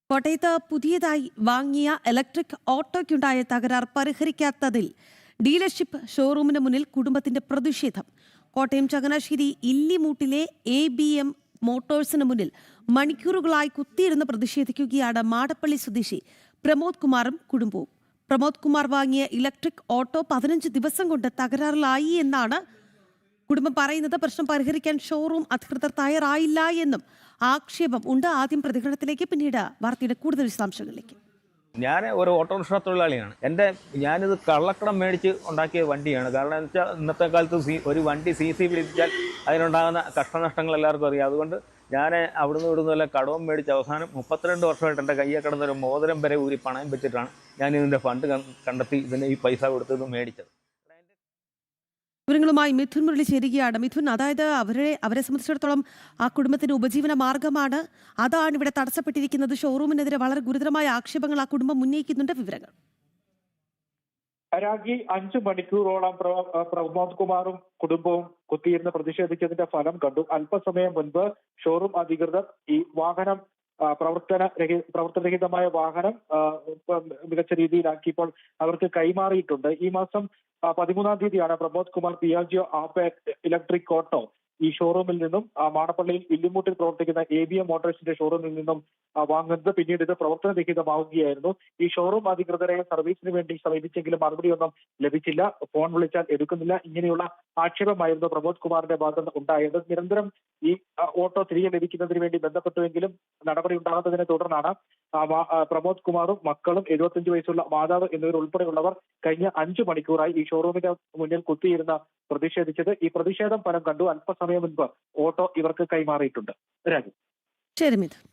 കോട്ടയത്ത് പുതിയതായി വാങ്ങിയ ഇലക്ട്രിക് ഓട്ടോയ്ക്കുണ്ടായ തകരാർ പരിഹരിക്കാത്തതിൽ ഡീലർഷിപ്പ് ഷോറൂമിന് മുന്നിൽ കുടുംബത്തിന്റെ പ്രതിഷേധം. കോട്ടയം ചങ്ങനാശ്ശേരി ഇല്ലിമൂട്ടിലെ ABM മോട്ടോഴ്സിന് മുന്നിൽ മണിക്കൂറുകളായി കുത്തിയിരുന്ന് പ്രതിഷേധിക്കുകയാണ് മാടപ്പള്ളി സ്വദേശി പ്രമോദ് കുമാറും കുടുംബവും. പ്രമോദ് കുമാർ വാങ്ങിയ ഇലക്ട്രിക് ഓട്ടോ 15 ദിവസം കൊണ്ട് തകരാറിലായി എന്നാണ് കുടുംബം പറയുന്നത്. പ്രശ്നം പരിഹരിക്കാൻ ഷോറൂം അധികൃതർ തയ്യാറായില്ല എന്നും ആക്ഷേപം ഉണ്ട്. ആദ്യം പ്രതികരണത്തിലേക്ക്, പിന്നീട് വാർത്തയുടെ കൂടുതൽ വിശദാംശങ്ങളിലേക്ക്. ഞാൻ ഒരു ഓട്ടോറിക്ഷ തൊഴിലാളിയാണ്. ഞാനിത് കള്ളക്കടം മേടിച്ച് ഉണ്ടാക്കിയ വണ്ടിയാണ്. കാരണം എന്ന് വെച്ചാൽ ഇന്നത്തെ കാലത്ത് ഒരു വണ്ടി CC പിടിപ്പിച്ചാൽ അതിനുണ്ടാകുന്ന കഷ്ടനഷ്ടങ്ങൾ എല്ലാവർക്കും അറിയാം. അതുകൊണ്ട് ഞാൻ അവിടുന്ന് എല്ലാം കടവും മേടിച്ച് അവസാനം 32 വർഷമായിട്ട് എൻ്റെ കയ്യെ കിടന്നൊരു മോതിരം വരെ ഊരി പണയം വെച്ചിട്ടാണ് ഞാൻ ഇതിൻ്റെ ഫണ്ട് കണ്ടെത്തി ഇതിന് ഈ പൈസ കൊടുത്തത് മേടിച്ചത്. വിവരങ്ങളുമായി മിഥുൻ മുരളി ചേരുകയാണ്. മിഥുൻ, അതായത് അവരെ സംബന്ധിച്ചിടത്തോളം ആ കുടുംബത്തിന്റെ ഉപജീവന മാർഗമാണ്, അതാണ് ഇവിടെ തടസ്സപ്പെട്ടിരിക്കുന്നത്. ഷോറൂമിനെതിരെ വളരെ ഗുരുതരമായ ആക്ഷേപങ്ങൾ ആ കുടുംബം ഉന്നയിക്കുന്നുണ്ട്. വിവരങ്ങൾ. രാജി 5 മണിക്കൂറോളം പ്രമോദ് കുമാറും കുടുംബവും കുത്തിയിരുന്ന് പ്രതിഷേധിച്ചതിന്റെ ഫലം കണ്ടു. അല്പസമയം മുൻപ് ഷോറൂം അധികൃതർ ഈ വാഹനം പ്രവർത്തനരഹിതമായ വാഹനം മികച്ച രീതിയിലാക്കിയപ്പോൾ അവർക്ക് കൈമാറിയിട്ടുണ്ട്. ഈ മാസം 13-ാം തീയതിയാണ് Pramod Kumar പിയാജിയോ app electric auto ഈ ഷോറൂമിൽ നിന്നും മാടപ്പള്ളിയിൽ ഇല്ലിമൂട്ടിൽ പ്രവർത്തിക്കുന്ന ABM മോട്ടോഴ്സിന്റെ ഷോറൂമിൽ നിന്നും വാങ്ങുന്നത്. പിന്നീട് ഇത് പ്രവർത്തനരഹിതമാവുകയായിരുന്നു. ഈ ഷോറൂം അധികൃതരെ സർവീസിന് വേണ്ടി സമീപിച്ചെങ്കിലും മറുപടിയൊന്നും ലഭിച്ചില്ല. ഫോൺ വിളിച്ചാൽ എടുക്കുന്നില്ല. ഇങ്ങനെയുള്ള ആക്ഷേപമായിരുന്നു പ്രമോദ് കുമാറിന്റെ ഭാഗത്ത് ഉണ്ടായത്. നിരന്തരം ഈ ഓട്ടോ തിരികെ ലഭിക്കുന്നതിന് വേണ്ടി ബന്ധപ്പെട്ടുവെങ്കിലും നടപടി ഉണ്ടാകാത്തതിനെ തുടർന്നാണ് പ്രമോദ് കുമാറും മക്കളും 75 വയസ്സുള്ള മാതാവ് എന്നിവരുൾപ്പെടെയുള്ളവർ കഴിഞ്ഞ 5 മണിക്കൂറായി ഈ ഷോറൂമിന്റെ മുന്നിൽ കുത്തിയിരുന്ന പ്രതിഷേധിച്ചത്. ഈ പ്രതിഷേധം ഫലം കണ്ടു. അല്പസമയം മുൻപ് ഓട്ടോ ഇവർക്ക് കൈമാറിയിട്ടുണ്ട്. രാജു. ശരി മിഥുൻ.